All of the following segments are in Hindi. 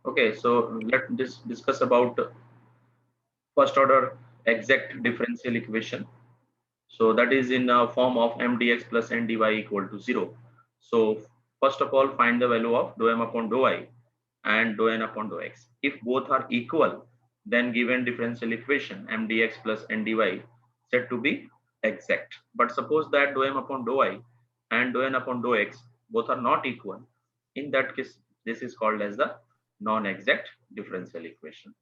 Okay, so let's discuss about first order exact differential equation. So that is in a form of mdx plus ndy equal to 0. So first of all, find the value of dou m upon dou I and dou n upon dou x. If both are equal, then given differential equation mdx plus ndy said to be exact. But suppose that dou m upon dou I and dou n upon dou x both are not equal. In that case, this is called as the non-exact differential equation.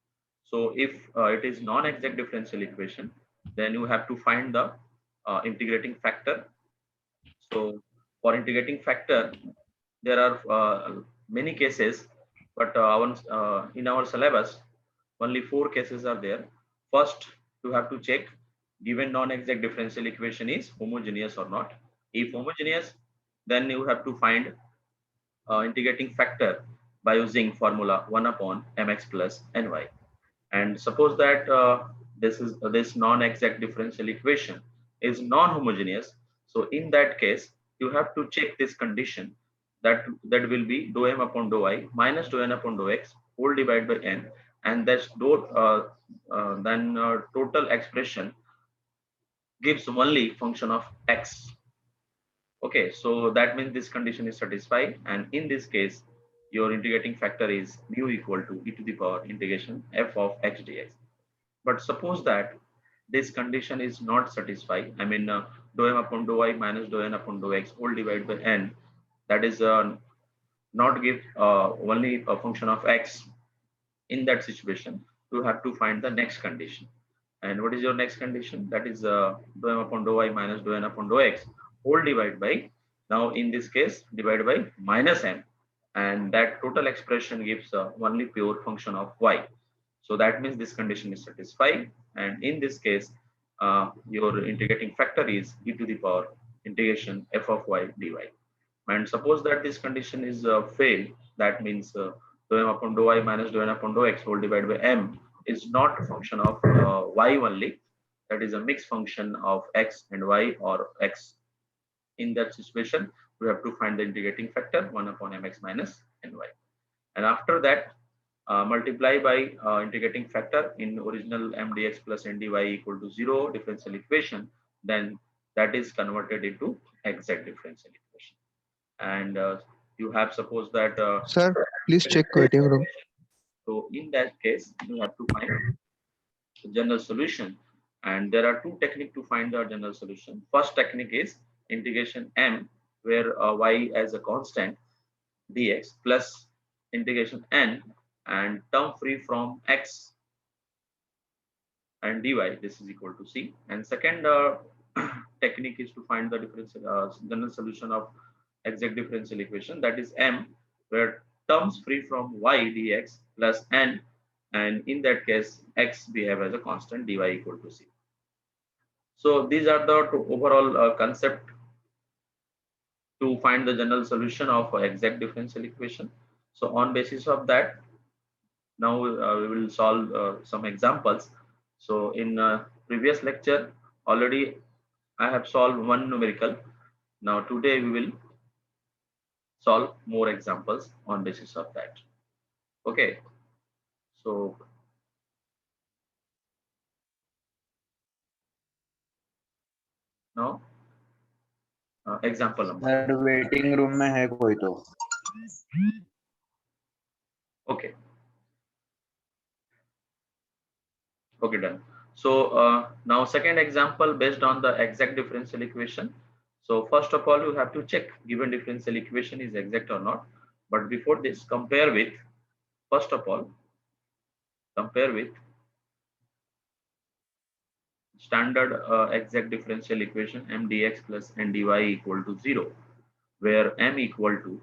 So if it is non-exact differential equation, then you have to find the integrating factor. So for integrating factor, there are many cases, but in our syllabus, only 4 cases are there. First, you have to check given non-exact differential equation is homogeneous or not. If homogeneous, then you have to find integrating factor by using formula 1 upon mx plus ny. And suppose that this non-exact differential equation is non-homogeneous. So in that case, you have to check this condition that will be dou m upon dou I minus dou n upon dou x whole divided by n, and that's then total expression gives only function of x. Okay, so that means this condition is satisfied, and in this case, your integrating factor is mu equal to e to the power integration f of x dx. But suppose that this condition is not satisfied, I mean, dou m upon dou I minus dou n upon dou x whole divided by n, that is not give only a function of x. In that situation, you have to find the next condition. And what is your next condition? That is dou m upon dou I minus dou n upon dou x whole divided by, now in this case, divided by minus m, and that total expression gives only pure function of y. So that means this condition is satisfied, and in this case, your integrating factor is e to the power integration f of y dy. And suppose that this condition is failed, that means dou m upon dou I minus dou n upon dou x whole divided by m is not a function of y only. That is a mixed function of x and y or x. In that situation, we have to find the integrating factor 1 upon mx minus ny. And after that, multiply by integrating factor in original mdx plus ndy equal to 0 differential equation, then that is converted into exact differential equation. And you have suppose that Sir, please check waiting room. so in that case, you have to find the general solution, and there are two techniques to find the general solution. First technique is integration m, where y as a constant dx plus integration n and term free from x and dy, this is equal to c. And second technique is to find the differential general solution of exact differential equation, that is m, where terms free from y dx plus n, and in that case x behave as a constant dy equal to c. So these are the overall concept to find the general solution of exact differential equation. So on basis of that, now we will solve some examples. So in previous lecture already I have solved one numerical. Now today we will solve more examples on basis of that. Okay, so now example number. Sir waiting room में है कोई तो Okay, okay, done. So now second example based on the exact differential equation. So first of all, you have to check given differential equation is exact or not. But before this, compare with, first of all, compare with standard exact differential equation m dx plus n dy equal to 0, where m equal to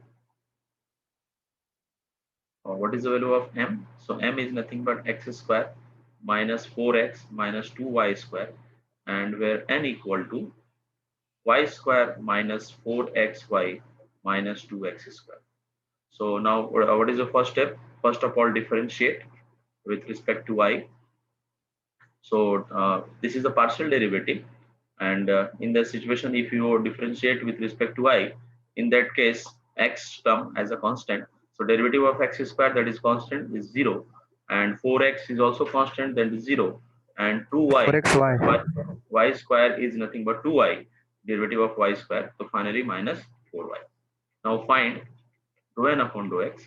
what is the value of m? So m is nothing but x square minus 4x minus 2y square, and where n equal to y square minus 4xy minus 2x square. So now what is the first step? First of all, differentiate with respect to y. So this is the partial derivative, and in the situation, if you differentiate with respect to y, in that case x term as a constant, So derivative of x square, that is constant, is 0, and 4x is also constant, then is 0, and 2y, 4xy. y square is nothing but 2y, derivative of y square, so finally minus 4y. Now find dou n upon dou x.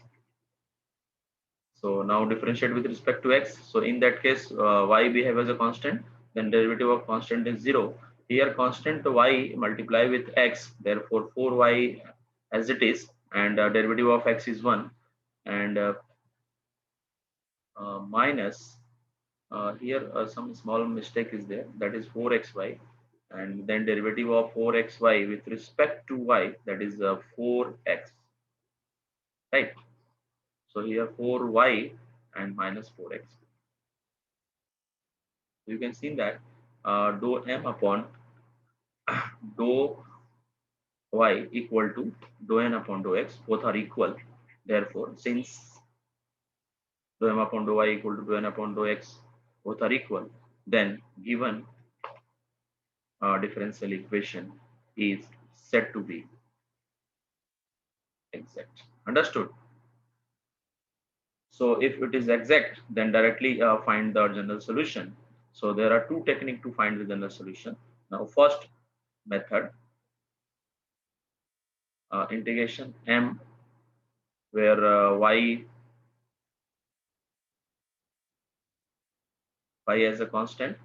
So now differentiate with respect to x. So in that case, y behave as a constant, then derivative of constant is 0. Here constant y multiply with x, therefore 4y as it is, and derivative of x is 1, and minus, here some small mistake is there, that is 4xy, and then derivative of 4xy with respect to y, that is 4x, right? So here 4y and minus 4x. You can see that dou m upon dou y equal to dou n upon dou x, both are equal. Therefore, since dou m upon dou y equal to dou n upon dou x, both are equal, then given differential equation is said to be exact. Understood? So if it is exact, then directly find the general solution. So there are two techniques to find the general solution. Now, first method, integration m, where y as a constant.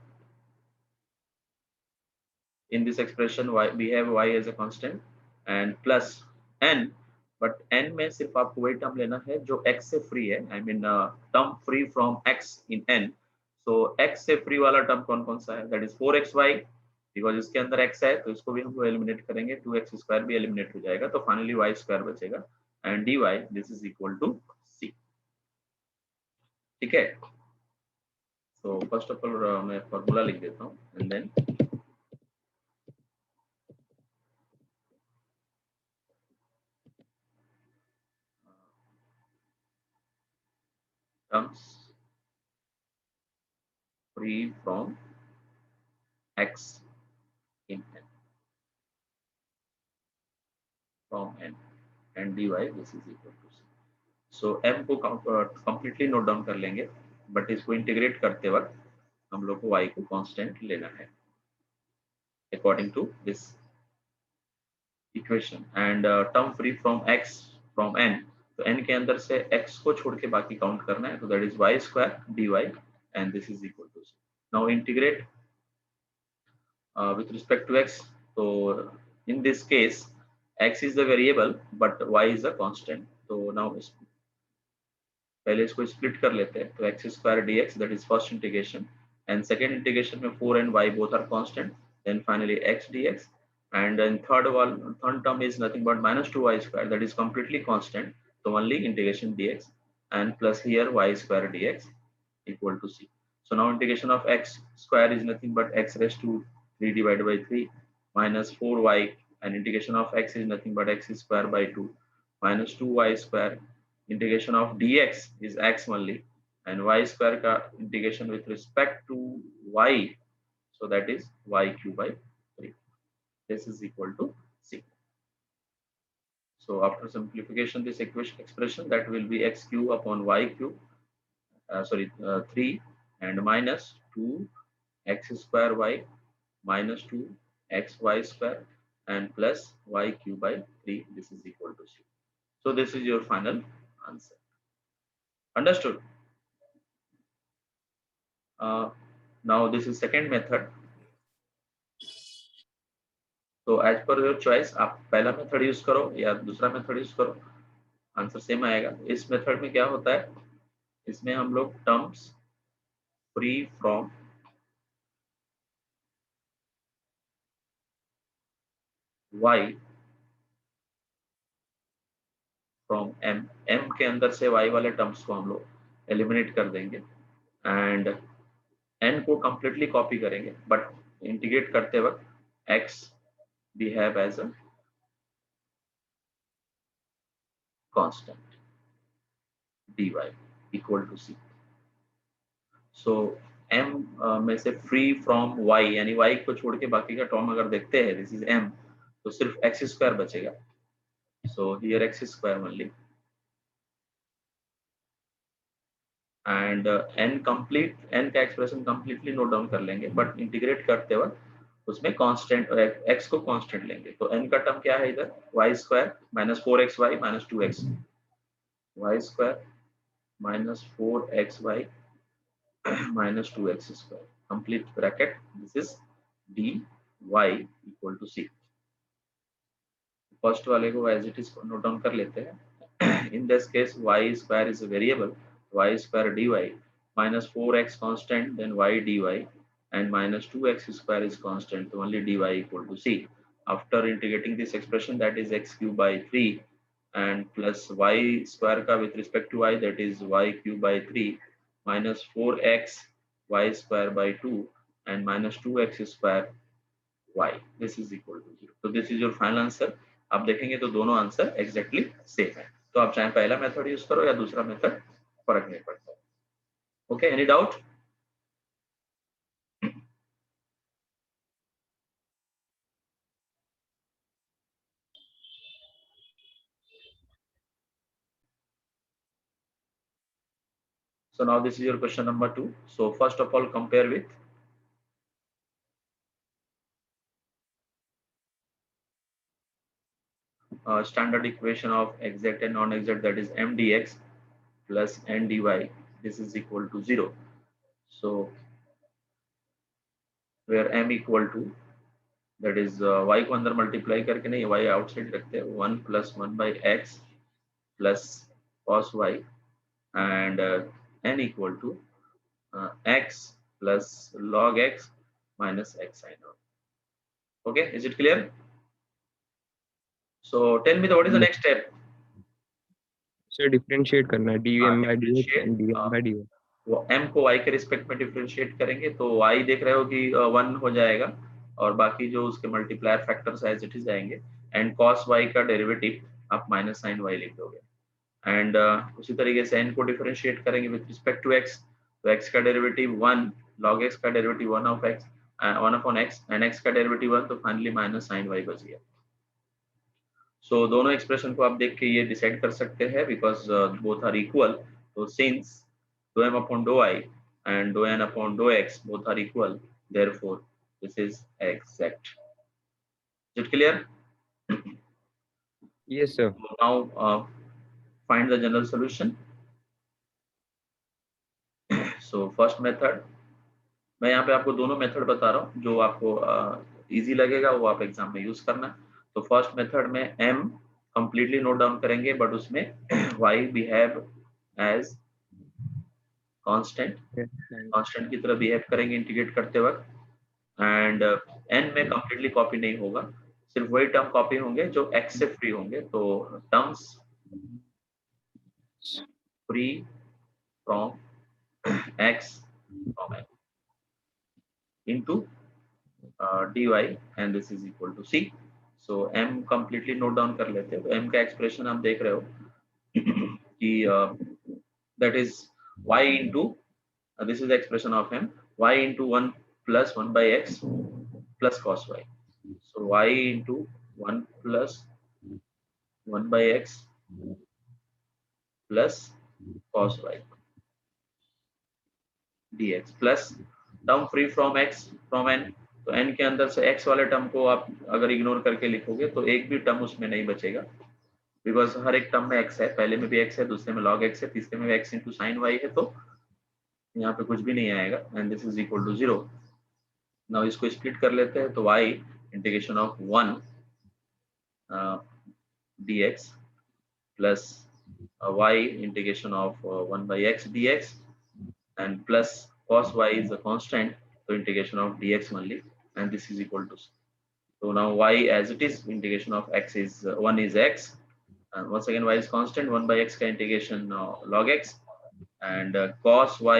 In this expression, we have y as a constant and plus n, but n में सिर्फ आपको वही टर्म लेना है जो x से फ्री है, I mean term free from x in n. So x से फ्री वाला टर्म कौन कौन सा है? That is 4xy, बिकॉज इसके अंदर x है तो इसको भी हम लोग एलिमिनेट करेंगे, 2x स्क्वायर भी एलिमिनेट हो जाएगा, तो फाइनली y स्क्वायर बचेगा, and dy this is equal to c. ठीक है, तो फर्स्ट ऑफ ऑल मैं फॉर्मूला लिख देता हूँ and then terms free from x in n from n and dy this is equal to c. So m को completely नोट डाउन कर लेंगे, बट इसको इंटीग्रेट करते वक्त हम लोग को y को कांस्टेंट लेना है according to this equation, and term free from x from n, तो n के अंदर से x को छोड़ के बाकी काउंट करना है, तो that is y square dy and this is equal to c. Now integrate with respect to x. So in this case x is the variable but y is a constant. So now पहले इसको स्प्लिट कर लेते हैं, तो x square dx, that is first integration, and second integration में 4 and y both are constant, then finally x dx, and then third term is nothing but minus 2y square, that is completely constant, so only integration dx, and plus here y square dx equal to c. So now integration of x square is nothing but x raised to 3 divided by 3 minus 4y, and integration of x is nothing but x square by 2 minus 2y square. Integration of dx is x only, and y square का integration with respect to y, so that is y cube by 3. This is equal to c. So after simplification, this expression that will be x cube upon y cube, 3 and minus 2 x square y minus 2 x y square and plus y cube by 3. This is equal to c. So this is your final answer. Understood? Now this is second method. So as per your choice, आप पहला मेथड यूज करो या दूसरा मेथड यूज करो, आंसर सेम आएगा. इस मेथड में क्या होता है, इसमें हम लोग terms free from y from m के अंदर से y वाले टर्म्स को हम लोग एलिमिनेट कर देंगे, एंड n को कंप्लीटली कॉपी करेंगे, बट इंटीग्रेट करते वक्त x behave as a constant dy equal to c. So m में से फ्री फ्रॉम y, यानी y को छोड़ के बाकी का टर्म अगर देखते हैं, दिस इज m, तो सिर्फ x स्क्वायर बचेगा. So here x square only, and n complete, n का एक्सप्रेशन कंप्लीटली नोट डाउन कर लेंगे, बट इंटीग्रेट करते वक्त उसमें कांस्टेंट x को कांस्टेंट लेंगे। तो n का टर्म क्या है इधर, y square minus 4xy minus 2x, y square minus 4xy minus 2x square, complete bracket, this is dy equal to c। First वाले को as it is note down कर लेते हैं। In this case y square is a variable, y square dy minus 4x constant, then y dy, and minus 2x square is constant, so only dy equal to c। After integrating this expression, that is x cube by 3 and plus y square का with respect to y, that is y cube by 3 minus 4x y square by 2 and minus 2x square y, this is equal to 0। तो this is your final answer। आप देखेंगे तो दोनों आंसर एग्जैक्टली सेम है, तो आप चाहे पहला मेथड यूज करो या दूसरा मेथड, फर्क नहीं पड़ता। Okay, any doubt? So now this is your question number 2। So first of all, compare with standard equation of exact and non-exact, that is m dx plus n dy, this is equal to 0। So where m equal to, that is y को अंदर मल्टीप्लाई करके नहीं, y आउटसाइड रखते हैं, 1 plus 1 by x plus cos y and n equal to x plus log x minus x sin y। Okay, is it clear? So tell me what is the next step? Sir differentiate करना है dm by dx differentiate, and dm by dy। वो m को y के रिस्पेक्ट में डिफरेंशिएट करेंगे, तो y देख रहे हो कि 1 हो जाएगा और बाकी जो उसके multiplier factors as it is आएंगे, एंड cos y का डेरिवेटिव आप माइनस साइन y लिख दोगे, एंड उसी तरीके से n को डिफरेंशिएट करेंगे विद रिस्पेक्ट टू x, तो x का डेरिवेटिव 1, log x का derivative 1 of x, 1 upon x, and x का डेरिवेटिव 1, तो फाइनली माइनस साइन y बच गया। सो दोनों एक्सप्रेशन को आप देख के ये डिसाइड कर सकते हैं, बिकॉज बोथ आर इक्वल, तो since dou m upon dou I and dou n upon dou x both are equal, therefore this is exact। Is it clear? Yes sir. So now find the general solution। So first method, मैं यहाँ पे आपको दोनों मेथड बता रहा हूँ, जो आपको इजी लगेगा वो आप एग्जाम में यूज करना। तो फर्स्ट मेथड में m कंप्लीटली नोट डाउन करेंगे, बट उसमें y बिहेव एज कांस्टेंट की तरह बिहेव करेंगे इंटीग्रेट करते वक्त, एंड n में कंप्लीटली कॉपी नहीं होगा, सिर्फ वही टर्म कॉपी होंगे जो x से फ्री होंगे। तो terms free from x from n into dy and this is equal to c। so m completely note down कर लेते हैं। तो m का एक्सप्रेशन आप देख रहे हो कि that is y into this is the expression of m, y into 1 plus 1 by x plus cos y। so y into 1 plus 1 by x plus cos y dx plus term free from x from n। तो n के अंदर से x वाले टर्म को आप अगर इग्नोर करके लिखोगे तो एक भी टर्म उसमें नहीं बचेगा, बिकॉज हर एक टर्म में x है, पहले में भी x है, दूसरे में log x है, तीसरे में भी x into sin y है, तो यहाँ पे कुछ भी नहीं आएगा, and this is equal to 0। Now इसको स्प्लिट कर लेते हैं, तो y integration of 1 dx plus y integration of 1 by x dx and plus cos y is a constant, so integration of dx only, and this is equal to, so now y as it is, integration of x is 1 is x, and once again y is constant, 1 by x ka integration log x, and cos y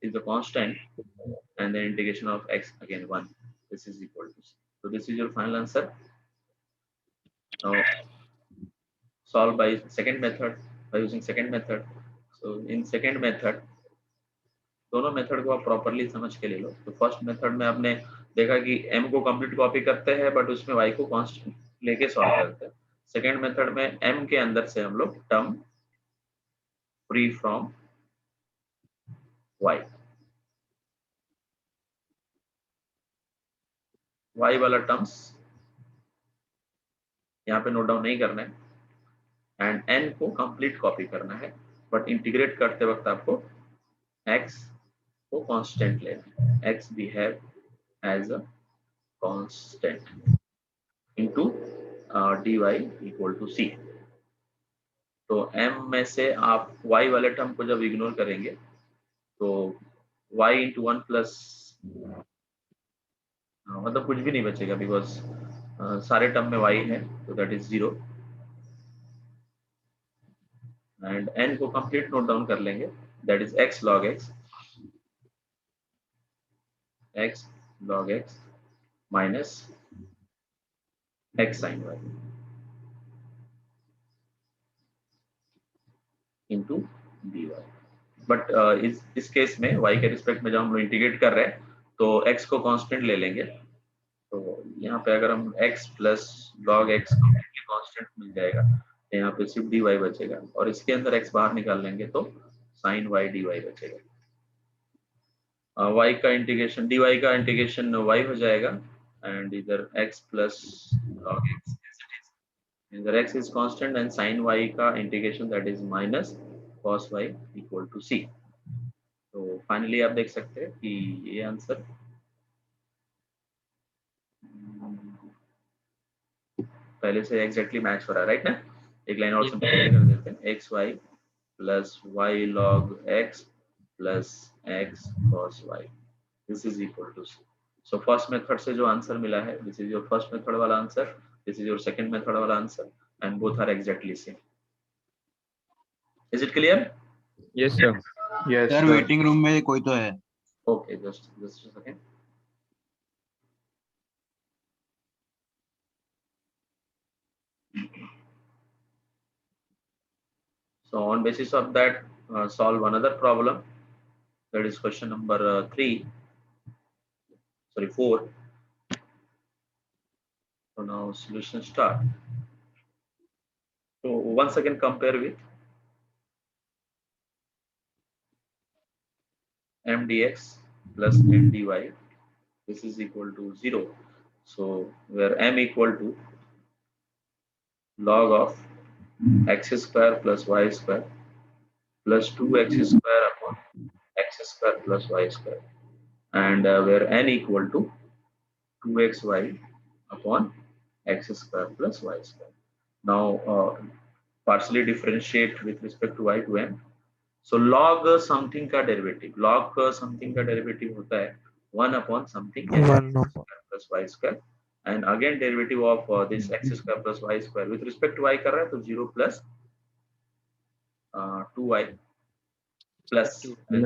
is the constant, and then integration of x again 1, this is equal to, so this is your final answer। Now solve by second method, by using second method। so in second method, दोनों मेथड को आप प्रॉपर्ली समझ के ले लो। तो फर्स्ट मेथड में आपने देखा कि m को कंप्लीट कॉपी करते हैं, बट उसमें y को कांस्टेंट लेके सॉल्व करते हैं। सेकेंड मेथड में m के अंदर से हम लोग टर्म फ्री फ्रॉम y वाला टर्म्स यहाँ पे नोट डाउन नहीं करना है एंड n को कंप्लीट कॉपी करना है, बट इंटीग्रेट करते वक्त आपको x को कांस्टेंट लेना है, x behave as a constant into dy equal to c। तो m में से आप y वाले टर्म को जब इग्नोर करेंगे तो y इंटू वन प्लस मतलब कुछ भी नहीं बचेगा, बिकॉज सारे टर्म में y है, तो दैट इज 0 एंड n को कंप्लीट नोट डाउन कर लेंगे, that is x log x minus x sin y into dy। But इस केस में y के रिस्पेक्ट में जब हम लोग इंटीग्रेट कर रहे हैं तो x को कांस्टेंट ले लेंगे, तो यहाँ पे अगर हम x plus log x completely constant मिल जाएगा, तो यहाँ पे सिर्फ dy बचेगा, और इसके अंदर x बाहर निकाल लेंगे तो sin y dy बचेगा। y का इंटीग्रेशन dy का इंटीग्रेशन y हो जाएगा, एंड इधर x प्लस log x इधर x is constant and sin y का integration that is minus cos y equal to c। तो फाइनली आप देख सकते हैं कि ये आंसर पहले से एग्जैक्टली मैच हो रहा है, राइट ना। एक लाइन और सिंपलीफाई कर देते हैं, x y plus y log x plus x cos y, this is equal to C. So first method से जो आंसर मिला है, this is your first method वाला answer, this is your second method वाला answer, and both are exactly same. Is it clear? Yes, sir. Yes, sir waiting room में कोई तो है। Okay, just a second. So on basis of that, solve another problem, that is question number 4. So now solution start. So once again compare with m dx plus n dy, this is equal to 0. So where m equal to log of x square plus y square plus 2x square upon x square plus y square, and where n equal to 2xy upon x square plus y square. Now partially differentiate with respect to y to m. So log something का डेरिवेटिव, log something का डेरिवेटिव होता है 1 upon something plus y square, and again derivative of this x square plus y square with respect to y कर रहा है तो 0 plus 2y plus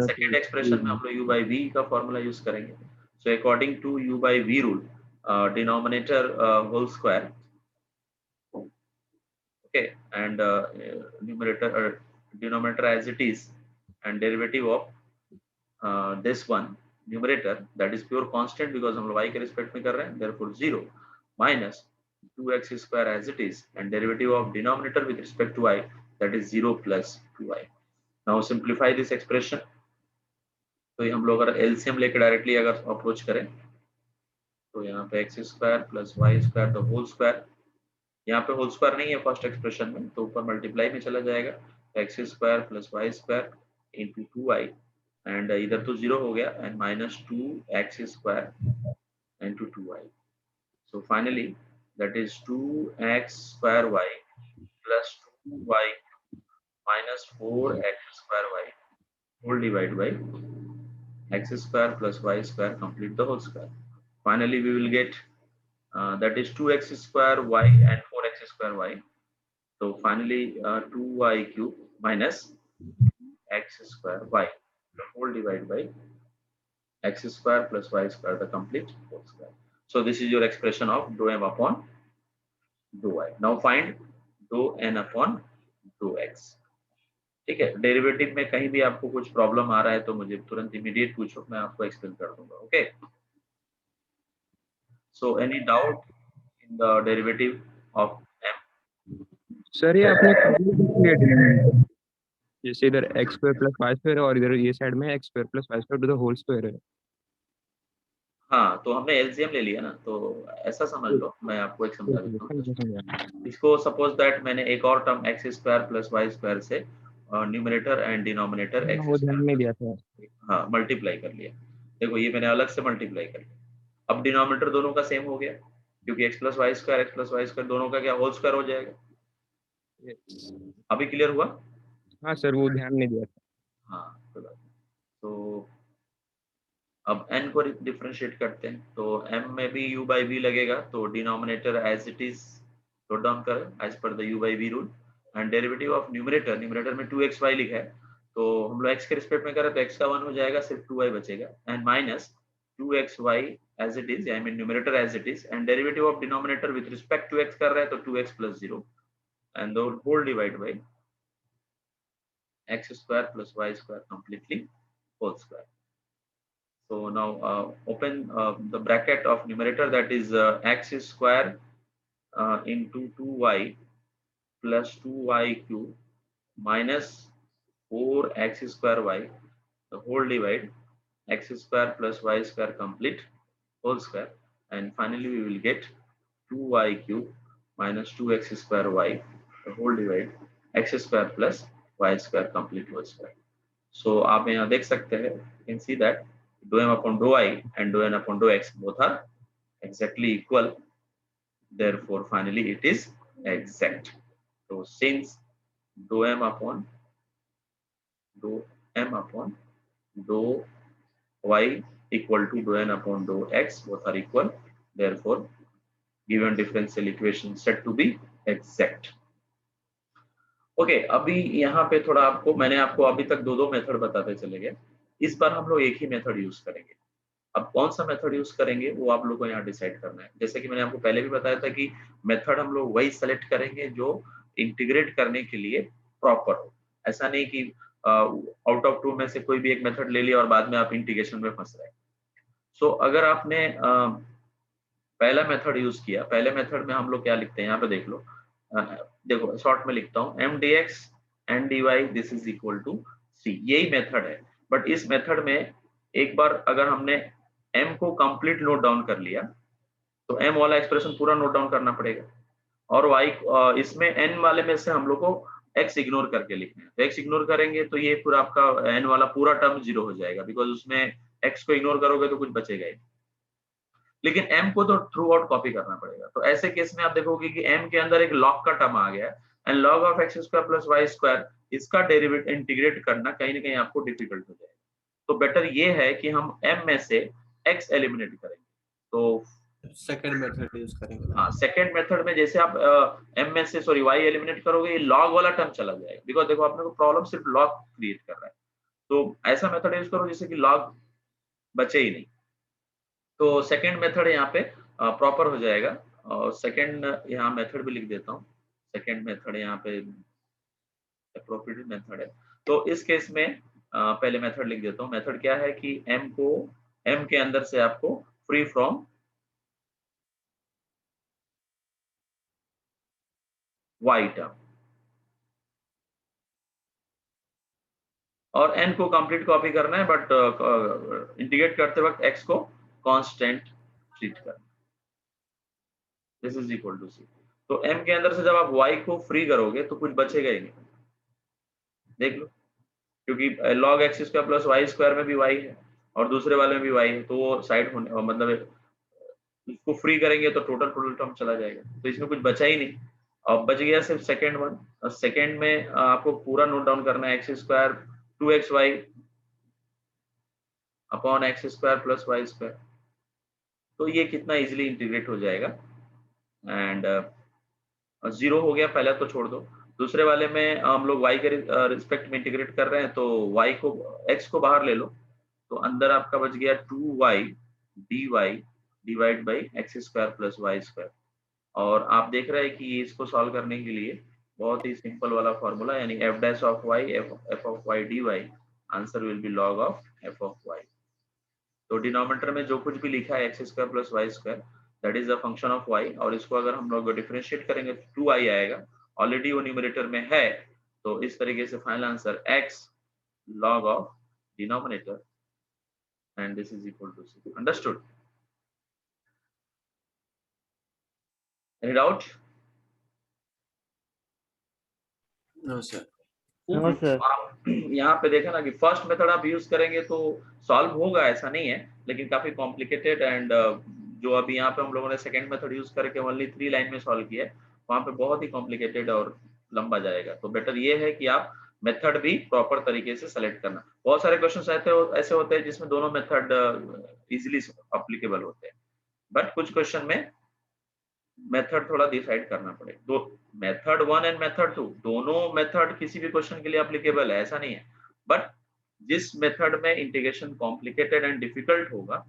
second expression में हम लोग u by v का फॉर्मूला यूज करेंगे। So according to u by v rule, denominator whole square, okay, and numerator denominator as it is, and derivative of this one numerator, that is pure constant because हम लोग y के रिस्पेक्ट में कर रहे हैं, therefore 0 minus 2x square as it is, and derivative of denominator with respect to y, that is 0 plus 2y. Now simplify this expression. तो ये हम लोग अगर एलसीएम लेकर डायरेक्टली अगर अप्रोच करें तो यहाँ पे x square plus y square the whole square, यहाँ पे होल स्क्वायर नहीं है फर्स्ट एक्सप्रेशन में, तो ऊपर मल्टीप्लाई में चला जाएगा, x square plus y square into 2y, and इधर तो 0 हो गया, and minus 2x square into 2y। So finally that is 2x square y plus 2y minus 4x square y whole divide by x square plus y square, complete the whole square. Finally we will get that is 2x square y and 4x square y. So finally 2y cube minus x square y, the whole divided by x square plus y square, the complete whole square. So this is your expression of dou m upon dou y. Now find dou n upon dou x. ठीक है, डेरिवेटिव में कहीं भी आपको कुछ प्रॉब्लम आ रहा है तो मुझे तुरंत इमीडिएट पूछो, मैं आपको एक्सप्लेन कर दूंगा। Okay, so any doubt in the derivative of m? Sir ये आपने जैसे इधर x square plus y square है और इधर ये साइड में x square plus y square to the whole square है। हाँ, तो हमने एलसीएम ले लिया ना, तो ऐसा समझ लो, मैं आपको एक समझा देता हूँ। समझा। इसको सपोज दैट मैंने एक और term x square plus y square से न्यूमरेटर एंड डिनोमिनेटर एक्स वो ध्यान नहीं स्क्वायर दिया था। हाँ मल्टीप्लाई कर लिया। देखो ये मैंने अलग से मल्टीप्लाई कर लिया। अब डिनोमिनेटर दोनों का सेम हो गया, क्योंकि एक्स प्लस वाई स्क्वायर दोनों का क्या होल स्क्वायर हो जाएगा। अभी क्लियर हुआ? हाँ सर, वो ध्यान नहीं दिया था। हाँ कोई बात नहीं। तो अब n को डिफरेंशिएट करते हैं, तो m में भी u बाई v लगेगा, तो denominator as it is note down करें as per the u by v rule, and derivative of numerator में 2xy लिखा है, तो हम लोग x के रिस्पेक्ट में करें तो x का 1 हो जाएगा, सिर्फ 2y बचेगा, and minus 2xy as it is, I mean numerator as it is, and derivative of denominator with respect to x कर रहे हैं तो 2x plus 0 and the whole divide by x square plus y square completely whole square. So now open the bracket of numerator, that is x square into 2y plus 2y cube minus 4x square y, the whole divide x square plus y square complete whole square, and finally we will get 2y cube minus 2x square y, the whole divide x square plus y square complete whole square. So आप यहाँ देख सकते हैं, you can see that dou m upon dou I and dou n upon dou x both are exactly equal. Therefore, finally, it is exact. So, since dou m upon dou y equal to dou n upon dou x both are equal, therefore, given differential equation said to be exact. Okay अभी यहाँ पे थोड़ा मैंने आपको अभी तक दो मेथड बताते चले गए, इस बार हम लोग एक ही मेथड यूज करेंगे। अब कौन सा मेथड यूज करेंगे वो आप लोग को यहाँ डिसाइड करना है। जैसे कि मैंने आपको पहले भी बताया था कि मेथड हम लोग वही सेलेक्ट करेंगे जो इंटीग्रेट करने के लिए प्रॉपर हो। ऐसा नहीं कि आउट ऑफ 2 में से कोई भी एक मेथड ले लिया और बाद में आप इंटीग्रेशन में फंस रहे। सो अगर आपने पहला मेथड यूज किया, पहले मेथड में हम लोग क्या लिखते हैं, यहाँ पे देख लो, देखो शॉर्ट में लिखता हूँ m dx n dy this is equal to c, यही मेथड है। बट इस मेथड में एक बार अगर हमने m को कंप्लीट नोट डाउन कर लिया तो m वाला एक्सप्रेशन पूरा नोट डाउन करना पड़ेगा, और y इसमें n वाले में से हम लोग को x इग्नोर करके लिखना है। तो x इग्नोर करेंगे तो ये पूरा आपका n वाला पूरा टर्म 0 हो जाएगा, बिकॉज उसमें x को इग्नोर करोगे तो कुछ बचेगा ही, लेकिन m को तो थ्रू आउट कॉपी करना पड़ेगा। तो ऐसे केस में आप देखोगे कि m के अंदर एक log का टर्म आ गया, and log of x square plus y square, इसका डेरिवेटिव इंटीग्रेट करना कहीं ना कहीं आपको डिफिकल्ट हो जाएगा। तो बेटर ये है कि हम m में से x एलिमिनेट करेंगे। तो सेकंड मेथड यूज करेंगे। हाँ, सेकंड मेथड में जैसे आप m में से y एलिमिनेट करोगे, ये log वाला टर्म चला जाएगा, बिकॉज देखो आपने को प्रॉब्लम सिर्फ log क्रिएट कर रहा है। तो ऐसा मेथड यूज करो जिससे कि log बचे ही नहीं। तो सेकंड मेथड यहाँ पे प्रॉपर हो जाएगा, और सेकंड यहाँ मेथड भी लिख देता हूँ। सेकंड मेथड यहाँ पे अप्रोप्रिएट मेथड है। तो इस केस में पहले मेथड लिख देता हूँ। मेथड क्या है कि m के अंदर से आपको फ्री फ्रॉम y टर्म, और n को कंप्लीट कॉपी करना है, बट इंटीग्रेट करते वक्त x को कांस्टेंट ट्रीट करना। This is equal to c। तो m के अंदर से जब आप y को फ्री करोगे तो कुछ बचेगा ही नहीं, देख लो, क्योंकि log x square plus y square में भी y है और दूसरे वाले में भी y है, तो वो साइड होने मतलब इसको फ्री करेंगे तो टोटल टर्म चला जाएगा, तो इसमें कुछ बचा ही नहीं। अब बच गया सिर्फ सेकंड वन, और सेकंड में आपको पूरा नोट डाउन करना है, x square 2xy upon x square plus y square. तो ये कितना इजीली इंटीग्रेट हो जाएगा, एंड 0 हो गया पहला, तो छोड़ दो। दूसरे वाले में हम लोग y के रिस्पेक्ट में इंटीग्रेट कर रहे हैं, तो y को x को बाहर ले लो, तो अंदर आपका बच गया 2y dy divide by x square plus y square. और आप देख रहे हैं कि इसको सॉल्व करने के लिए बहुत ही सिंपल वाला फॉर्मूला, यानी f dash of y f of y dy, answer will be log of f of y। तो डिनोमिनेटर में जो कुछ भी लिखा है x square plus y square, that is the function of y, और इसको अगर हम लोग डिफरेंशिएट करेंगे तो 2i आएगा, ऑलरेडी वो न्यूमरेटर में है, तो इस तरीके से final answer x log of denominator and this is equal to 6. Understood? Any doubt? No, sir. No sir. आप यहाँ पे देखा ना कि फर्स्ट मेथड आप यूज करेंगे तो सॉल्व होगा, ऐसा नहीं है, लेकिन काफी कॉम्प्लिकेटेड एंड जो अभी यहाँ पे हम लोगों ने सेकंड मेथड यूज करके ओनली 3 लाइन में सॉल्व किया है, वहाँ पे बहुत ही कॉम्प्लिकेटेड और लंबा जाएगा। तो बेटर ये है कि आप मेथड भी प्रॉपर तरीके से सेलेक्ट करना। बहुत सारे क्वेश्चन ऐसे होते हैं जिसमें दोनों मेथड इजिली अप्लीकेबल होते हैं, बट कुछ क्वेश्चन में मेथड थोड़ा डिसाइड करना पड़ेगा। दो मेथड 1 एंड मेथड 2 दोनों मेथड किसी भी क्वेश्चन के लिए एप्लीकेबल है, ऐसा नहीं है, बट जिस मेथड में इंटीग्रेशन कॉम्प्लिकेटेड एंड डिफिकल्ट होगा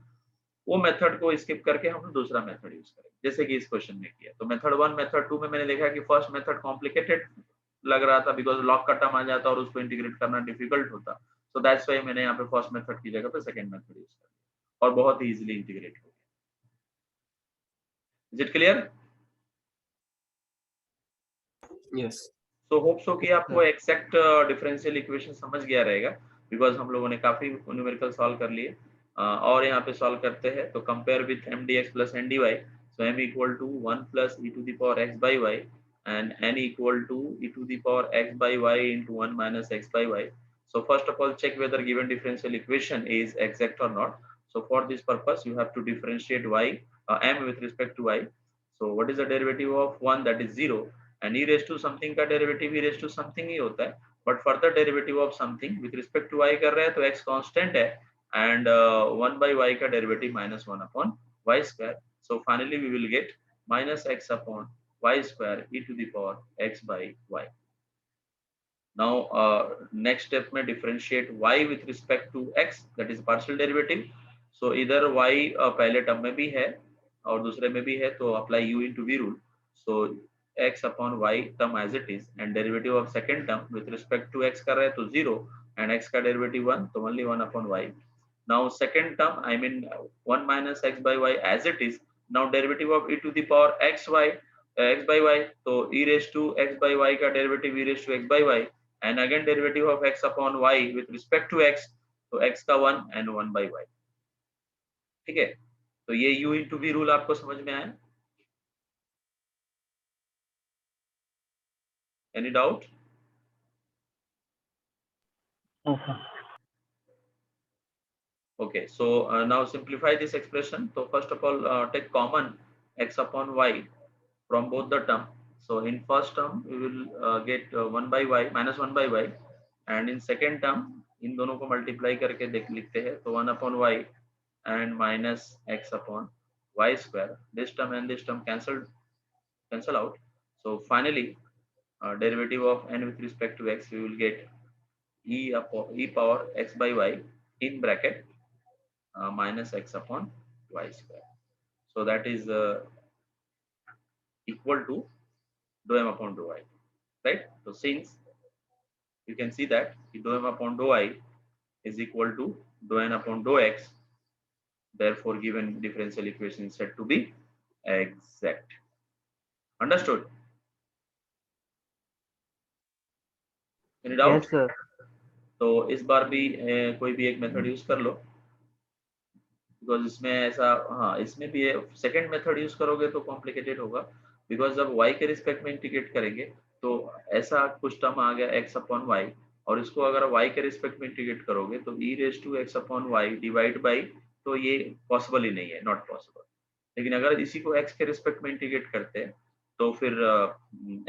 वो मेथड को स्किप करके हम दूसरा मेथड यूज करेंगे, जैसे कि इस क्वेश्चन में किया। तो मेथड 1 मेथड 2 में मैंने देखा कि फर्स्ट मेथड कॉम्प्लिकेटेड लग रहा था बिकॉज लॉग का टर्म आ जाता और उसको इंटीग्रेट करना डिफिकल्ट होता, सो दैट्स व्हाई मैंने यहाँ पे फर्स्ट मेथड की जगह पे सेकंड मेथड यूज किया और बहुत ही इजीली इंटीग्रेट हो गया। Is it clear? Yes. So hope so कि आपको एक्सैक्ट डिफरेंशियल इक्वेशन समझ गया रहेगा, बिकॉज हम लोगों ने काफी न्यूमेरिकल सॉल्व कर लिए। और यहाँ पे सॉल्व करते हैं तो compare with m d x plus n d y, so m equal to 1 plus e to the power x by y and n equal to e to the power x by y into 1 minus x by y. So first of all, check whether given differential equation is exact or not. So for this purpose, you have to differentiate y m with respect to y. So what is the derivative of 1? That is 0. And e raised to something का derivative e raised to something ही होता है, but further derivative of something with respect to y कर रहे हैं तो x constant है and 1 by y का derivative minus 1 upon y square. So finally we will get minus x upon y square e to the power x by y. Now next step में differentiate y with respect to x, that is partial derivative. So either y पहले टर्म में भी है और दूसरे में भी है तो apply u into v rule. So x upon y term as it is and derivative of second term with respect to x कर रहे हैं तो 0 and x का derivative 1 तो only 1 upon y. Now second term I mean 1 minus x by y as it is. Now derivative of e to the power x by y तो e raised to x by y का derivative e raised to x by y and again derivative of x upon y with respect to x तो x का 1 and 1 by y। ठीक है, तो ये u into v रूल आपको समझ में आया? Any doubt? Okay, so now simplify this expression. So first of all, take common x upon y from both the term. So in first term we will get 1 by y minus 1 by y and in second term इन दोनों को multiply करके लिखते हैं तो 1 upon y and minus x upon y square. This term and this term cancel out. So finally derivative of n with respect to x we will get e power x by y in bracket minus x upon y square. So that is equal to dou m upon dou y, right? So since you can see that dou m upon dou y is equal to dou n upon dou x, therefore given differential equation is said to be exact. Understood? Any doubt? Yes sir. तो इस बार भी कोई भी एक मेथड यूज कर लो, बिकॉज इसमें ऐसा, हाँ इसमें भी सेकंड मेथड यूज करोगे तो कॉम्प्लिकेटेड होगा, बिकॉज जब y के रिस्पेक्ट में इंटीग्रेट करेंगे तो ऐसा कुछ टर्म आ गया x अपॉन y और इसको अगर y के रिस्पेक्ट में इंटीग्रेट करोगे तो e raise to x upon y divide by, तो ये पॉसिबल ही नहीं है, नॉट पॉसिबल। लेकिन अगर इसी को x के रिस्पेक्ट में इंटीग्रेट करते हैं तो फिर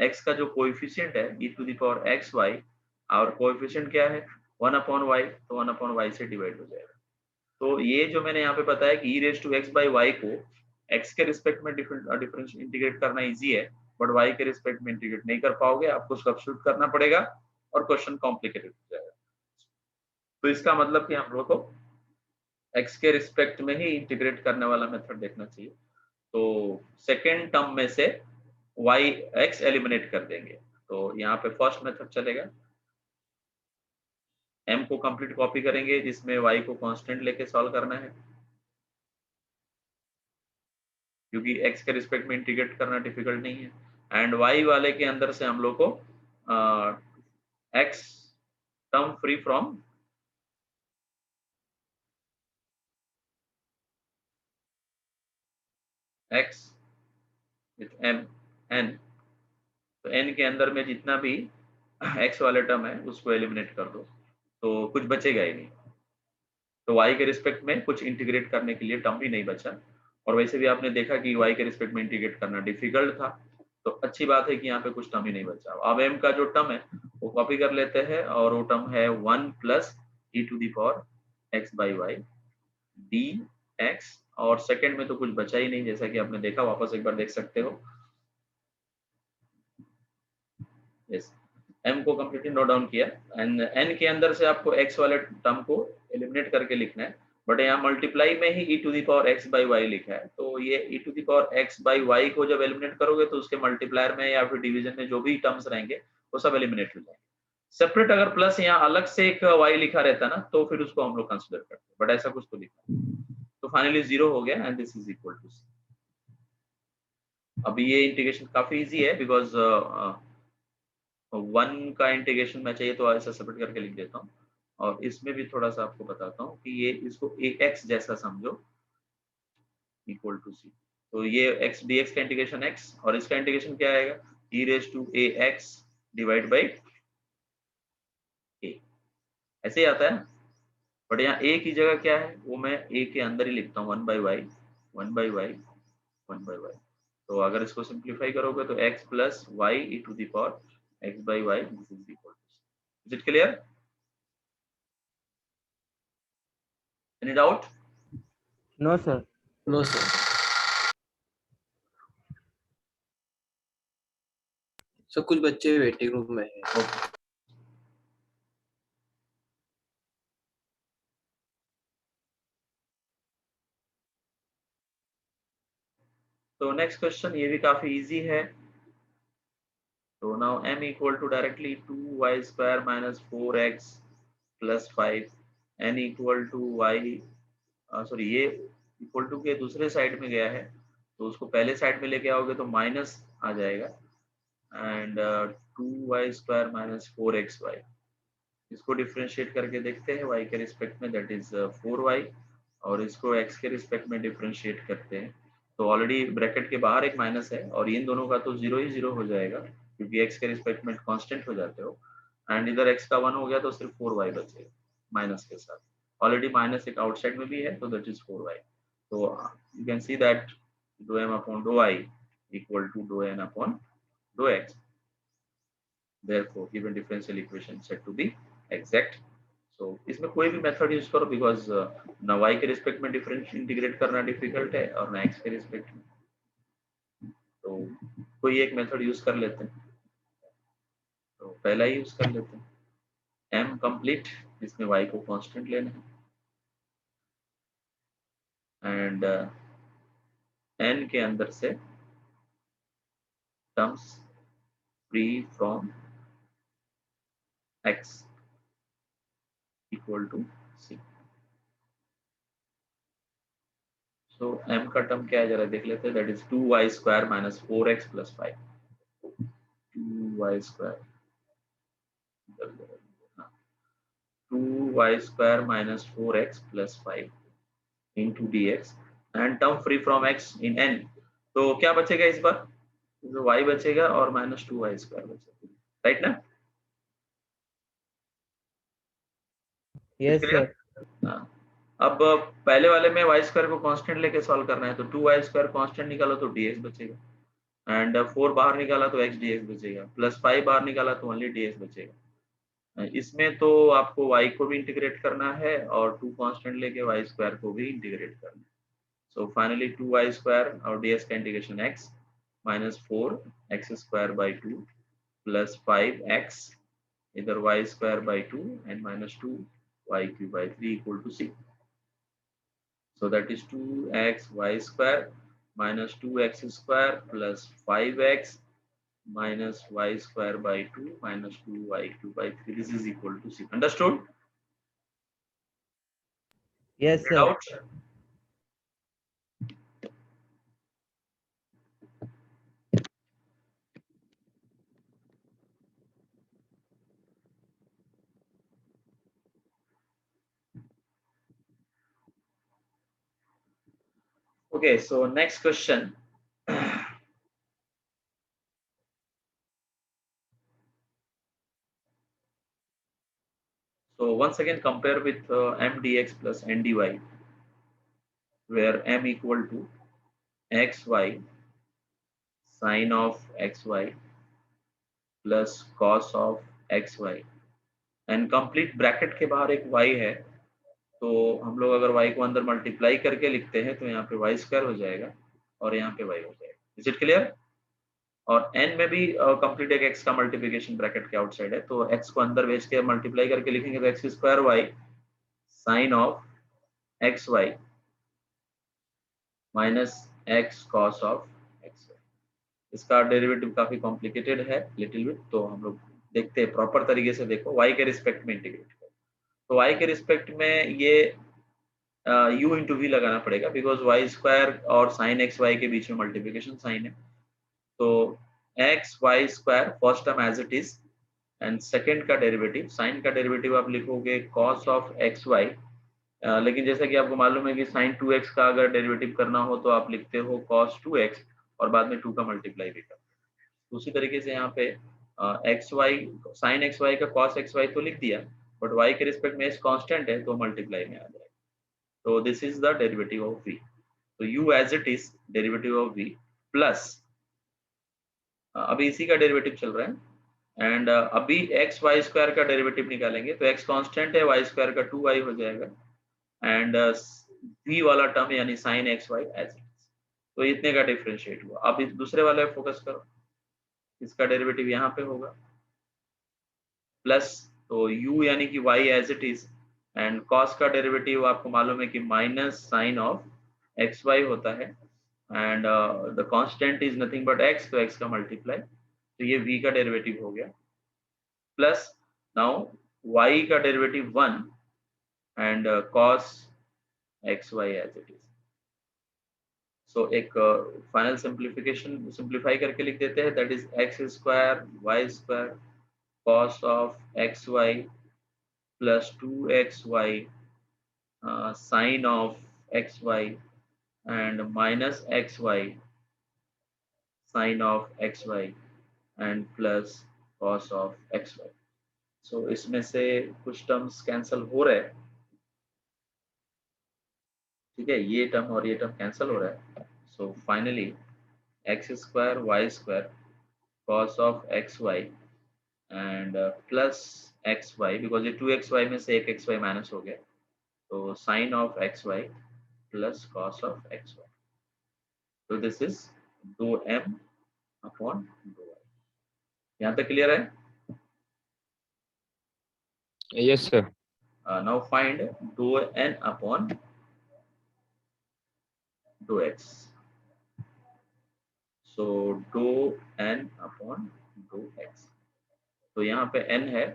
x का जो कोएफिशिएंट है e to the power x y और कोएफिशिएंट क्या है 1 अपॉन y, तो 1 अपॉन y से डिवाइड हो जाएगा। तो ये जो मैंने यहाँ पे बताया कि e raise to x by y को x के रिस्पेक्ट में डिफरेंस इंटीग्रेट करना इजी है, बट y के रिस्पेक्ट में इंटीग्रेट नहीं कर पाओगे, आपको सब्स्टिट्यूट करना पड़ेगा और क्वेश्चन कॉम्प्लिकेटेड हो जाएगा। तो इसका मतलब कि हम लोग को x के रिस्पेक्ट में ही इंटीग्रेट करने वाला मेथड देखना चाहिए। तो सेकेंड टर्म में से x एलिमिनेट कर देंगे, तो यहाँ पे फर्स्ट मेथड चलेगा, m को कंप्लीट कॉपी करेंगे जिसमें y को कांस्टेंट लेके सॉल्व करना है, क्योंकि x के रिस्पेक्ट में इंटीग्रेट करना डिफिकल्ट नहीं है, एंड y वाले के अंदर से हम लोग को term free from x with m n, तो n के अंदर में जितना भी x वाला टर्म है उसको एलिमिनेट कर दो तो कुछ बचेगा ही नहीं। तो y के रिस्पेक्ट में कुछ इंटीग्रेट करने के लिए टर्म भी नहीं बचा, और वैसे भी आपने देखा कि y के रिस्पेक्ट में इंटीग्रेट करना डिफिकल्ट था, तो अच्छी बात है कि यहाँ पे कुछ टर्म ही नहीं बचा। अब m का जो टर्म है वो कॉपी कर लेते हैं, और वो टर्म है 1 plus e to the power x by y d x, और सेकंड में तो कुछ बचा ही नहीं, जैसा कि आपने देखा, वापस एक बार देख सकते हो। यस, m को कंप्लीटली नोट डाउन किया, एंड n के अंदर से आपको x वाले टर्म को एलिमिनेट करके लिखना है, बट यहाँ मल्टीप्लाई में ही e to the power x by y लिखा है, तो ये e to the power x by y को जब एलिमिनेट करोगे तो उसके मल्टीप्लायर में या फिर डिवीजन में जो भी टर्म्स रहेंगे वो सब एलिमिनेट हो जाएंगे। सेपरेट अगर प्लस यहाँ अलग से एक y लिखा रहता ना तो फिर उसको हम लोग कंसिडर करते, बट ऐसा कुछ तो लिखा, तो फाइनली 0 हो गया, and this is equal to c। अभी ये इंटीग्रेशन काफी इजी है, बिकॉज 1 का इंटीग्रेशन मैं चाहिए तो ऐसा सेपरेट करके लिख देता हूँ, और इसमें भी थोड़ा सा आपको बताता हूँ कि ये इसको ax जैसा समझो, इक्वल टू c। तो ये x dx का इंटीग्रेशन x, और इसका इंटीग्रेशन क्या आएगा, e raise to ax divide by a, ऐसे ही आता है। बट यहाँ a की जगह क्या है वो मैं a के अंदर ही लिखता हूँ, 1 by y 1 by y 1 by y. तो अगर इसको सिंप्लीफाई करोगे तो x plus y e to the power x by y, this is equal to, is it clear? Any doubt? No sir. No, sir. So कुछ बच्चे वेटिंग रूम में हैं। तो नेक्स्ट क्वेश्चन ये भी काफी इजी है। तो now m equal to directly 2y square minus 4x plus 5, n equal to y, sorry ये इक्वल टू के दूसरे साइड में गया है, तो उसको पहले साइड में लेके आओगे तो माइनस आ जाएगा, and 2y square minus 4xy, इसको डिफरेंशिएट करके देखते हैं y के रिस्पेक्ट में, दैट इज 4y, और इसको x के रिस्पेक्ट में डिफरेंशिएट करते हैं, तो ऑलरेडी ब्रैकेट के बाहर एक माइनस है, और इन दोनों का तो जीरो ही जीरो हो जाएगा क्योंकि x के रिस्पेक्ट में कांस्टेंट हो जाते हो, एंड इधर x का 1 हो गया तो सिर्फ 4y बचेगा माइनस के साथ, ऑलरेडी माइनस एक आउटसाइड में भी है, तो दैट इज 4y। तो you can see that do m upon do i equal to do n upon do x, therefore given differential equation said to be exact। so इसमें कोई भी मेथड यूज करो, बिकॉज ना y के रिस्पेक्ट में डिफरेंस इंटीग्रेट करना डिफिकल्ट है और ना x के रिस्पेक्ट में, तो कोई एक मेथड यूज कर लेते हैं, तो पहला ही यूज कर लेते हैं m कंप्लीट, जिसमें y को कांस्टेंट लेना है, एंड n के अंदर से terms free from x equal to c। So m का टर्म क्या है जरा देख लेते हैं, that is 2y square minus 4x plus 5, 2y square 2y square minus 4x plus 5 into dx, and term free from x in n, तो क्या बचेगा इस बार, तो y बचेगा और माइनस 2y स्क्वायर बचेगा, राइट ना? Yes sir. हाँ। अब पहले वाले में y स्क्वायर को कांस्टेंट लेके सॉल्व करना है, तो 2y स्क्वायर कांस्टेंट निकालो तो dx बचेगा, एंड 4 बाहर निकाला तो x dx बचेगा, प्लस 5 बाहर निकाला तो ओनली dx बचेगा। इसमें तो आपको y को भी इंटीग्रेट करना है और 2 कांस्टेंट लेके y स्क्वायर को भी इंटीग्रेट करना है, सो फाइनली 2y स्क्वायर और dx का integration x minus 4 x square by 2 plus 5x, इधर y square by 2 and minus 2 y cube by 3 equal to c। So that is 2x y square minus 2x square plus 5x minus y square by 2 minus 2y cube by 3. This is equal to c. Understood? Yes Get sir. out. Okay, so next question. So once again compare with m dx plus n dy, where m equal to xy sine of xy plus cos of xy, and complete bracket के बाहर एक y है, तो हम लोग अगर y को अंदर मल्टीप्लाई करके लिखते हैं तो यहाँ पे y स्क्वायर हो जाएगा और यहाँ पे y हो जाएगा। Is it clear? और n में भी कंप्लीट एक x का मल्टीप्लिकेशन ब्रैकेट के आउटसाइड है, तो x को अंदर भेज के मल्टीप्लाई करके लिखेंगे तो x square y sine of x y minus x cos of x y. इसका डेरिवेटिव काफी कॉम्प्लिकेटेड है लिटिल बिट, तो हम लोग देखते हैं प्रॉपर तरीके से। देखो y के रिस्पेक्ट में इंटीग्रेट करो, तो y के रिस्पेक्ट में ये u इंटू वी लगाना पड़ेगा, बिकॉज वाई स्क्वायर और साइन एक्स वाई के बीच में मल्टीप्लिकेशन साइन है। तो x y square first term as it is, and second का डेरिवेटिव, साइन का डेरिवेटिव आप लिखोगे कॉस ऑफ एक्स वाई। लेकिन जैसा कि आपको मालूम है कि साइन 2x का अगर डेरिवेटिव करना हो तो आप लिखते हो cos 2x और बाद में 2 का मल्टीप्लाई भी करते। उसी तरीके से यहाँ पे x y sine x y का cos एक्स वाई तो लिख दिया, बट y के रिस्पेक्ट में कांस्टेंट है तो मल्टीप्लाई में आ जाएगा। तो this is the derivative of v। तो u as it is derivative of v plus अभी इसी का डेरिवेटिव चल रहा है, एंड अभी एक्स वाई स्क्वायर का डेरिवेटिव निकालेंगे तो x कांस्टेंट है, y स्क्वायर का 2y हो जाएगा, एंड v वाला टर्म यानी sine x y as it is. तो इतने का डिफरेंशिएट हुआ। अब इस दूसरे वाले पे फोकस करो, इसका डेरिवेटिव यहाँ पे होगा प्लस, तो u यानी कि y as it is, and cos का डेरिवेटिव आपको मालूम है कि minus sine of x y होता है, and the constant is nothing but x, तो x का मल्टीप्लाई, तो ये v का डेरिवेटिव हो गया प्लस नाउ y का derivative 1 and cos xy as it is। So एक फाइनल सिंप्लीफिकेशन सिंप्लीफाई करके लिख देते हैं, that is x square y square cos of x y plus 2xy sign of x y and minus x y sine of x y and plus cos of x y. So इसमें से कुछ टर्म्स कैंसिल हो रहे हैं, ठीक है, ये टर्म और ये टर्म कैंसिल हो रहा है। So finally x square y square cos of x y and plus x y, because ये 2xy में से एक xy माइनस हो गया, तो sine of x y plus cos of x y. तो दिस इज दो m अपॉन दो y। यहाँ तक क्लियर है? Yes, sir. नाउ फाइंड दो n अपॉन दो x। सो दो n अपॉन दो x, तो यहाँ पे n है,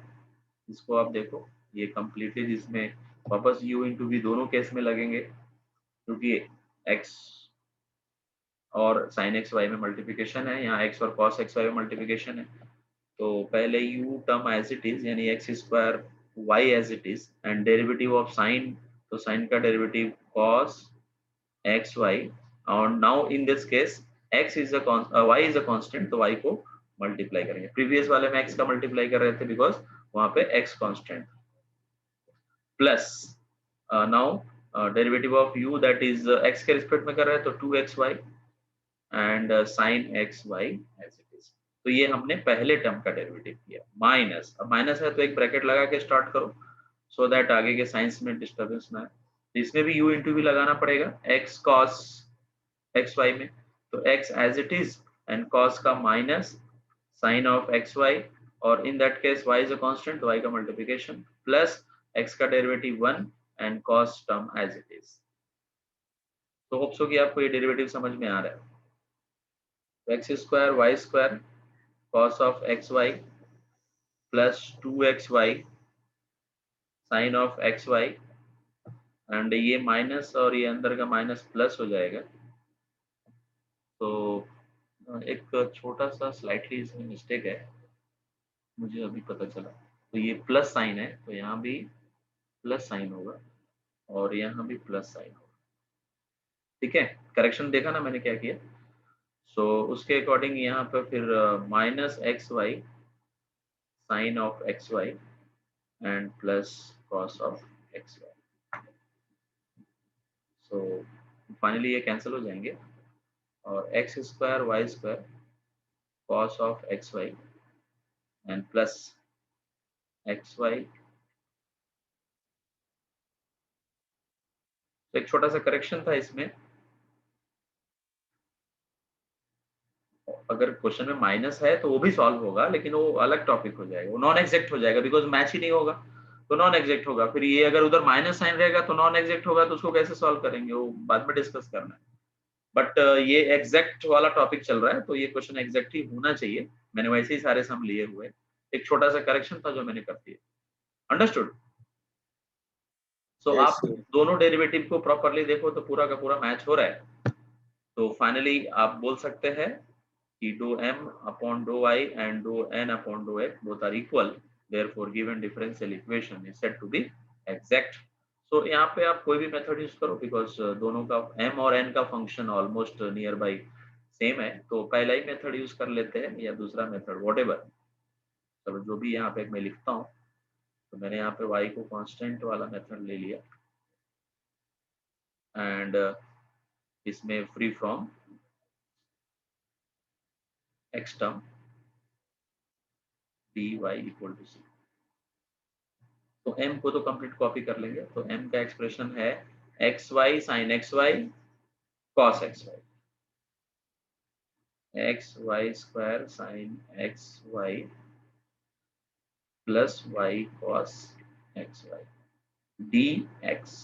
इसको आप देखो ये कंप्लीटली, जिसमें वापस u इंटू वी दोनों केस में लगेंगे, क्योंकि x और साइन एक्स वाई में मल्टीप्लिकेशन है, यहाँ x और cos एक्स वाई में मल्टीप्लिकेशन है। तो पहले u term as it is यानी x square y as it is, and derivative of sine, तो साइन का डेरिवेटिव cos एक्स वाई, और now in this case x is y is a constant, तो y को मल्टीप्लाई करेंगे। प्रीवियस वाले में x का मल्टीप्लाई कर रहे थे बिकॉज वहां पे x constant, plus now derivative of u that is x के रिस्पेक्ट में कर रहे हैं तो 2xy and sine x y as it is. तो ये हमने पहले टर्म का डेरिवेटिव किया, माइनस, अब माइनस है तो एक ब्रैकेट लगा के स्टार्ट करो सो दैट आगे के साइंस में डिस्टर्बेंस ना है। इसमें भी u इंटू भी लगाना पड़ेगा x cos एक्स वाई में, तो x as it is and cos का minus sine of x y, और in that case y is a constant, तो y का मल्टीप्लिकेशन प्लस x का derivative 1 and cos term as it is. तो होप सो कि आपको ये डेरिवेटिव समझ में आ रहा है। तो x square y square cos of x y plus 2xy sign of x y, and ये माइनस और ये अंदर का माइनस प्लस हो जाएगा। तो एक छोटा सा स्लाइटली इसमें मिस्टेक है, मुझे अभी पता चला, तो ये प्लस साइन है तो यहाँ भी प्लस साइन होगा और यहाँ भी प्लस साइन होगा, ठीक है, करेक्शन देखा ना मैंने क्या किया। सो उसके अकॉर्डिंग यहाँ पे फिर minus x y sine of x y and plus cos of x y. So finally ये कैंसिल हो जाएंगे और x square y square cos of x y and plus x y. तो एक छोटा सा करेक्शन था इसमें, अगर क्वेश्चन में माइनस है तो वो भी सॉल्व होगा, लेकिन वो अलग टॉपिक हो जाएगा, वो नॉन एग्जैक्ट हो जाएगा बिकॉज मैच ही नहीं होगा, तो नॉन एग्जैक्ट होगा। फिर ये अगर उधर माइनस साइन रहेगा तो नॉन एग्जैक्ट होगा, तो उसको कैसे सॉल्व करेंगे वो बाद में डिस्कस करना है। बट ये एग्जैक्ट वाला टॉपिक चल रहा है तो ये क्वेश्चन एग्जैक्ट ही होना चाहिए। मैंने वैसे ही सारे सम लिए हुए, एक छोटा सा करेक्शन था जो मैंने कर दिया। अंडरस्टूड? सो Yes, आप sir. दोनों डेरिवेटिव को प्रॉपरली देखो तो पूरा का पूरा मैच हो रहा है। तो फाइनली आप बोल सकते हैं कि dou m upon dou I and dou n upon dou x both are equal, therefore given differential equation is said to be exact. So यहाँ पे आप कोई भी मेथड यूज करो बिकॉज दोनों का m और n का function almost near by same है, तो पहला ही मेथड यूज कर लेते हैं या दूसरा मेथड व्हाटएवर। चलो जो भी यहाँ पे मैं लिखता हूँ, तो मैंने यहाँ पे y को कांस्टेंट वाला मेथड ले लिया एंड इसमें free from x term dy equal to c। तो m को तो कंप्लीट कॉपी कर लेंगे, तो m का एक्सप्रेशन है x y sine x y cos x y, x y square sine x y plus y cos x y d x.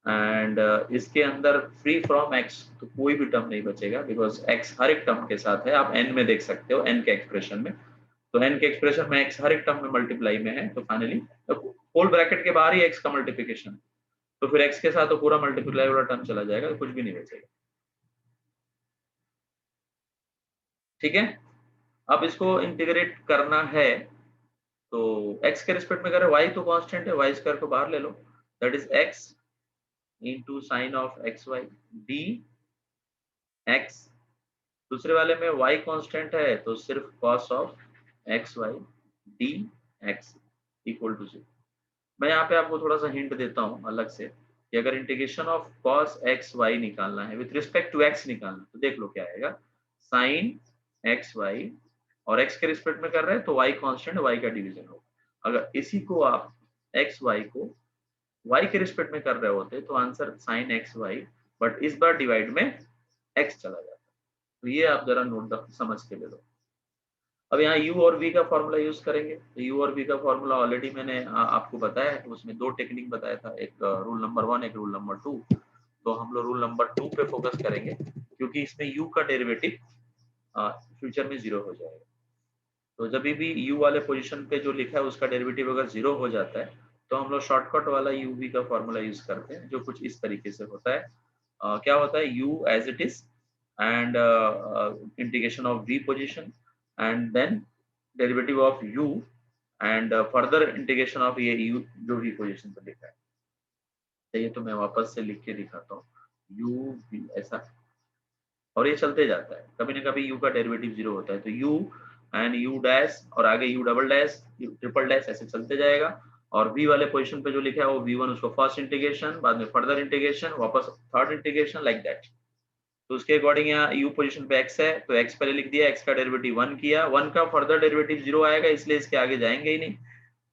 And इसके अंदर फ्री फ्रॉम x तो कोई भी टर्म नहीं बचेगा बिकॉज x हर एक टर्म के साथ है, आप n में देख सकते हो n के एक्सप्रेशन में, तो n के एक्सप्रेशन में x हर एक टर्म में मल्टीप्लाई में है, तो फाइनली होल ब्रैकेट के बाहर ही x का मल्टीप्लिकेशन है, तो फिर x के साथ तो पूरा मल्टीप्लाई वाला टर्म चला जाएगा, तो कुछ भी नहीं बचेगा। ठीक है, अब इसको इंटीग्रेट करना है तो x के रिस्पेक्ट में करें, y तो कांस्टेंट है, y स्क्वायर को बाहर ले लो, that is x into sin of xy dx। दूसरे वाले में y कांस्टेंट है तो सिर्फ cos of xy dx equal to 0। मैं यहाँ पे आपको थोड़ा सा हिंट देता हूँ अलग से कि अगर इंटीग्रेशन ऑफ cos xy निकालना है विथ रिस्पेक्ट टू x निकालना, तो देख लो क्या आएगा, sin xy और x के रिस्पेक्ट में कर रहे हैं तो y कांस्टेंट, y का डिवीजन होगा। अगर इसी को आप xy को y के रिस्पेक्ट में कर रहे होते तो आंसर sin xy, बट इस बार डिवाइड में x चला जाता। तो ये आप जरा नोट समझ के ले लो। अब यहाँ u और v का फॉर्मूला यूज करेंगे, तो u और v का फॉर्मूला ऑलरेडी मैंने आपको बताया है, उसमें दो टेक्निक बताया था, एक रूल नंबर 1 एक रूल नंबर 2। तो हम लोग रूल नंबर 2 पे फोकस करेंगे क्योंकि इसमें u का डेरिवेटिव फ्यूचर में 0 हो जाएगा। तो जब भी u वाले पोजीशन पे जो लिखा है उसका डेरिवेटिव अगर 0 हो जाता है तो हम लोग शॉर्टकट वाला uv का फॉर्मूला यूज करते हैं, जो कुछ इस तरीके से होता है। क्या होता है, u as it is and integration of v position and then derivative of u and further integration of ये u जो v पोजीशन पे लिखा है। चाहिए तो मैं वापस से लिख के दिखाता हूँ, u v ऐसा, और ये चलते जाता है, कभी ना कभी u का डेरिवेटिव 0 होता है, तो u एंड u डैश और आगे u double dash u triple dash ऐसे चलते जाएगा। और v वाले पोजीशन पे जो लिखा है वो v1 उसको फर्स्ट इंटीग्रेशन, बाद में फर्दर इंटीग्रेशन, वापस थर्ड इंटीग्रेशन, लाइक दैट। तो उसके अकॉर्डिंग यहाँ u पोजीशन पे x है तो x पहले लिख दिया, x का डेरिवेटिव 1 किया, 1 का फर्दर डेरिवेटिव 0 आएगा इसलिए इसके आगे जाएंगे ही नहीं।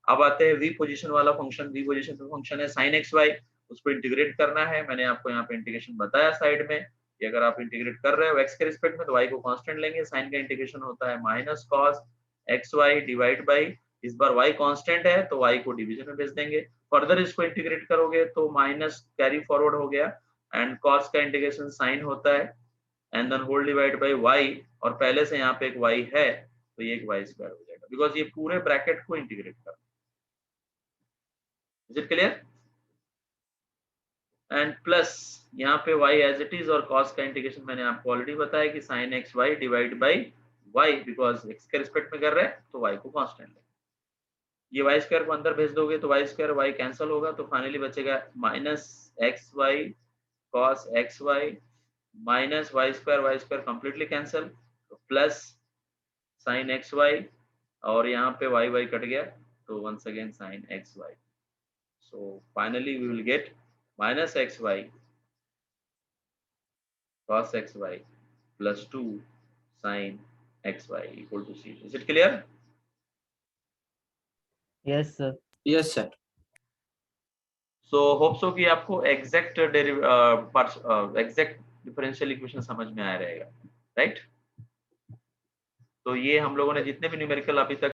अब आते हैं v पोजीशन वाला फंक्शन, v पोजीशन पे फंक्शन है sin xy, उसको इंटीग्रेट करना है। मैंने आपको यहाँ पे इंटीग्रेशन बताया साइड में कि अगर आप इंटीग्रेट कर रहे हो x के रिस्पेक्ट में तो y को कांस्टेंट लेंगे, sin का इंटीग्रेशन होता है minus cos xy divide by, इस बार y कांस्टेंट है तो y को डिवीजन में भेज देंगे, फर्दर इसको इंटीग्रेट करोगे तो माइनस कैरी फॉरवर्ड हो गया एंड cos का इंटीग्रेशन sin होता है and then whole divide by y, और पहले से यहाँ पे एक y है तो ये एक y स्क्वायर हो जाएगा बिकॉज ये पूरे ब्रैकेट को इंटीग्रेट कर। Is it clear? And plus यहाँ पे y एज इट इज और cos का इंटीग्रेशन मैंने आपको ऑलरेडी बताया कि sin xy divide by y, because x के रिस्पेक्ट में कर रहे हैं तो y को कांस्टेंट लेंगे। ये y स्क्वायर को अंदर भेज दोगे तो y स्क्वायर y कैंसिल होगा, तो फाइनली बचेगा minus x y cos xy minus y square completely cancel, plus sin xy और यहाँ पे y कट गया तो once again sin xy. So finally we will get minus xy cos xy plus 2 sin xy equal to c. Is it clear? Yes, sir. Yes, sir. So hope so कि आपको exact exact differential equation समझ में आया रहेगा, right? तो ये हम लोगों ने जितने भी न्यूमेरिकल अभी तक